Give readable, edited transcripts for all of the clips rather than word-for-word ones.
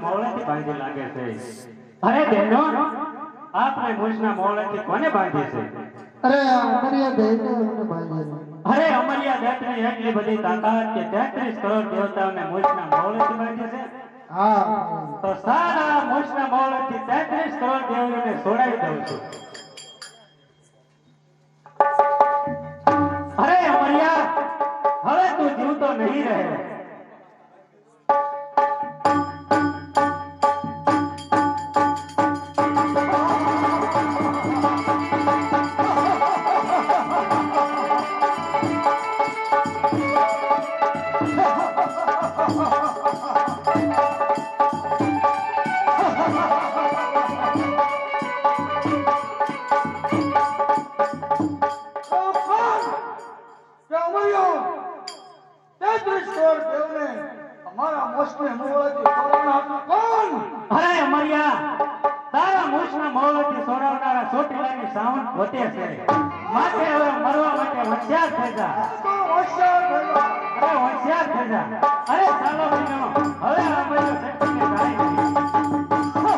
મોળેથી બાંધી લાગે છે. અરે બહેનો, આપને મૂછના મોળેથી કોને બાંધી છે? અરે અમરિયા બેને બાંધી. અરે અમરિયા દેવની એટલી બધી તાકાત કે 33 કરોડ દેવતાઓને મૂછના મોળેથી બાંધી છે. હા તો સારા મૂછના મોળેથી 33 કરોડ દેવીઓને છોડાવી દઉં છું. અરે અમરિયા, હવે તું જીવતો નહીં રહે. અરે અમરિયા, તારા મૂછના મોળેથી છોડાવનારા ચોટીલાની સાવણ પોતે છે. માટે હવે મરવા માટે હોશિયાર થઈ જા. અરે હોશિયાર થઈ જા. અરે ચાલો બહેનો, હવે અમરિયો શક્તિને જાય નહીં.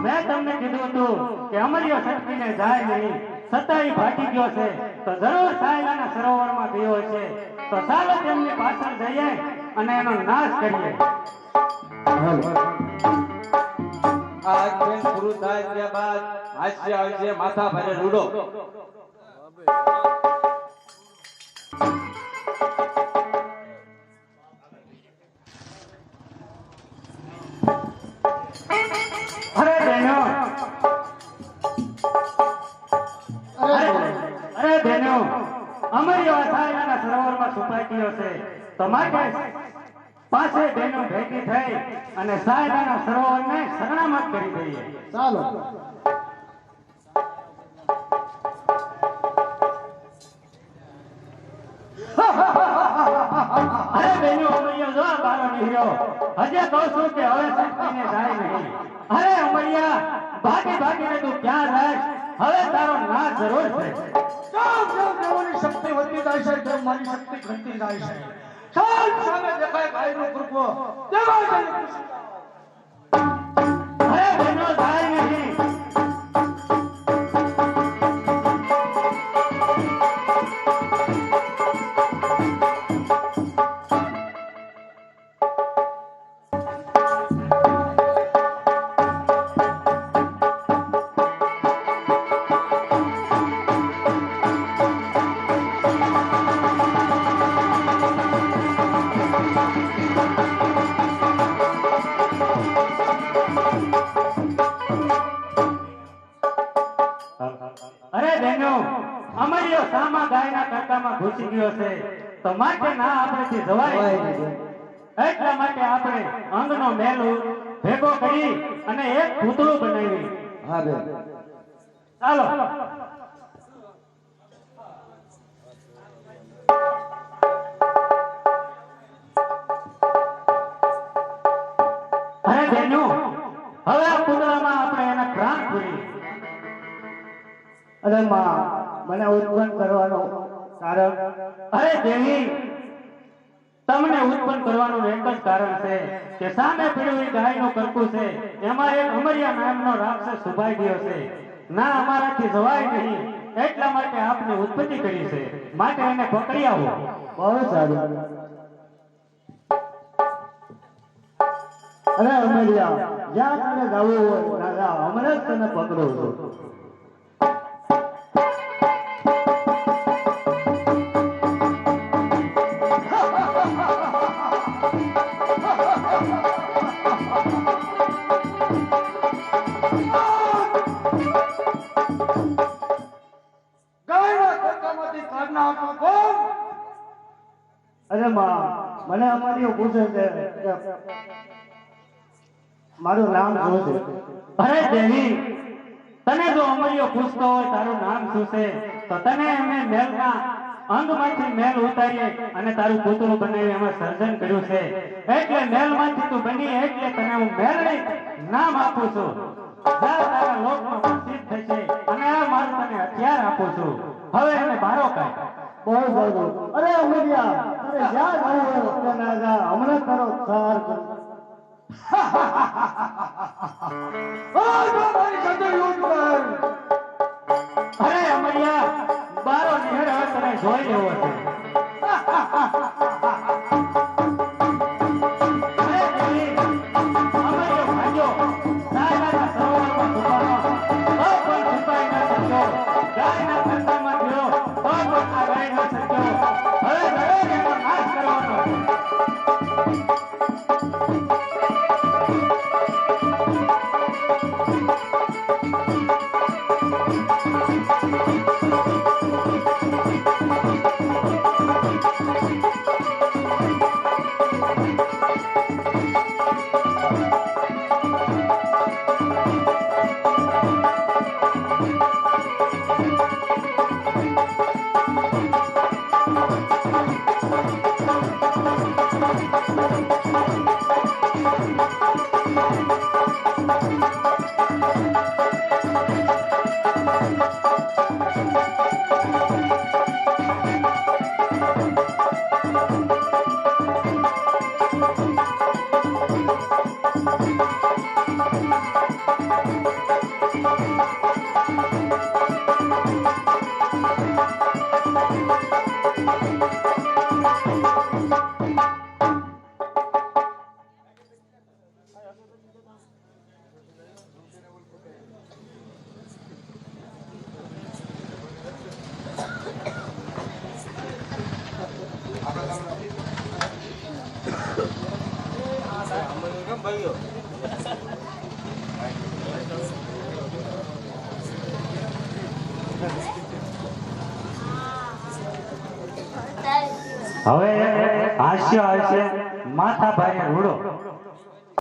મેં તમને કીધું હતું કે અમરિયો શક્તિને જાય નહીં, છતાંય ભાગી ગયો છે. તો જરૂર સાયલાના સરોવરમાં ગયો છે. તો ચાલો તેમની પાછળ જઈએ અને એનો નાશ કરીએ. આ ખેલ પૂરું થાય ત્યાર બાદ હાસ્ય આવશે માથા ભારે રૂડો. અરે બહેનો, અરે બહેનો, અમરિયો સાયલાના સરોવરમાં છુપાઈ ગયો છે. તો માટે પાસે બહેનો ભેગી થઈ અને સાયલાના સરોવરને સગણામત કરી દઈએ. ચાલો. અરે બહેનો, અમરિયો જો બારો નીકળ્યો. હજે કહું છું કે હવે શક્તિને જાય નહીં. અરે અમરિયા, ભાગી ભાગીને તું ક્યાં જાય? હવે તારો નાશ જરૂર છે. દેવોની શક્તિ વધતી જાય છે, તેમ મારી શક્તિ ઘટતી જાય છે. સામે દેખાય ભાઈનો કૃપો. અરે બહેનો, જાય નહીં. ઘૂસી ગયો છે તો માટે ના આપણેથી જવાય નહીં. એટલા માટે આપણે અંગનો મેલ ભેગો કરી અને એક પૂતળું બનાવી. હા બેન ચાલો અરે બેનું, હવે આ પૂતળામાં આપણે એના પ્રાણ પૂરી. અરે માં, મને ઉત્પન્ન કરવાનો કારણ? અરે દેવી, તમને ઉત્પન્ન કરવાનું એક જ કારણ છે કે સામે પીડેલી ગાયનું કરકું છે, એમાં એક અમરિયા નામનો રાક્ષસ છુપાઈ ગયો છે. ના અમારાથી જવાય નહીં, એટલા માટે આપને ઉત્પત્તિ કરી છે. માટે એને પકડી આવો. બહુ સારું. અરે અમરિયા, જ્યાં તને જવું હોય ત્યાં જા, હમણાં જ તને પકડું છું. ગાયના ખોખામાંથી કાઢના આપો કોણ? અરે માં, મને અમારી પૂછે છે કે મારું નામ શું છે? અરે દેવી, તને જો અમરિયો પૂછતો હોય તારું નામ શું છે તો તને અમે મેલના અંગમાંથી મેલ ઉતારીએ અને તારું પૂતળું બનાવી એમાં સર્જન કર્યું છે. એટલે મેલમાંથી તું બની એટલે તને હું મેલડી નામ આપું છું. જા તારા લોકમાં પ્રસિદ્ધ થશે અને આ મારું તને હથિયાર આપું છું. હવે એને બારો કાઢ. બહુ સારું. અરે અમરિયા, તારે જ્યાં જવું હોય ત્યાં ના જા, હમણાં તારો સાર કર. મારી સાથે યુદ્ધ કર. અરે અમરિયા, બારો નિહળ હવે તને જોઈ લેવો છે. અરે દેવી, અમરિયો ભાગ્યો સાયલાના સરોવરમાં છુપાનો, તો પણ છુપાઈ ન શક્યો. ગાયના ખંડમાં ગયો તો પણ આ ગાય ન શક્યો. હવે દરેક એનો નાશ કરવાનો છે. હવે હાસ્ય હશે માથા ભારે રૂડો.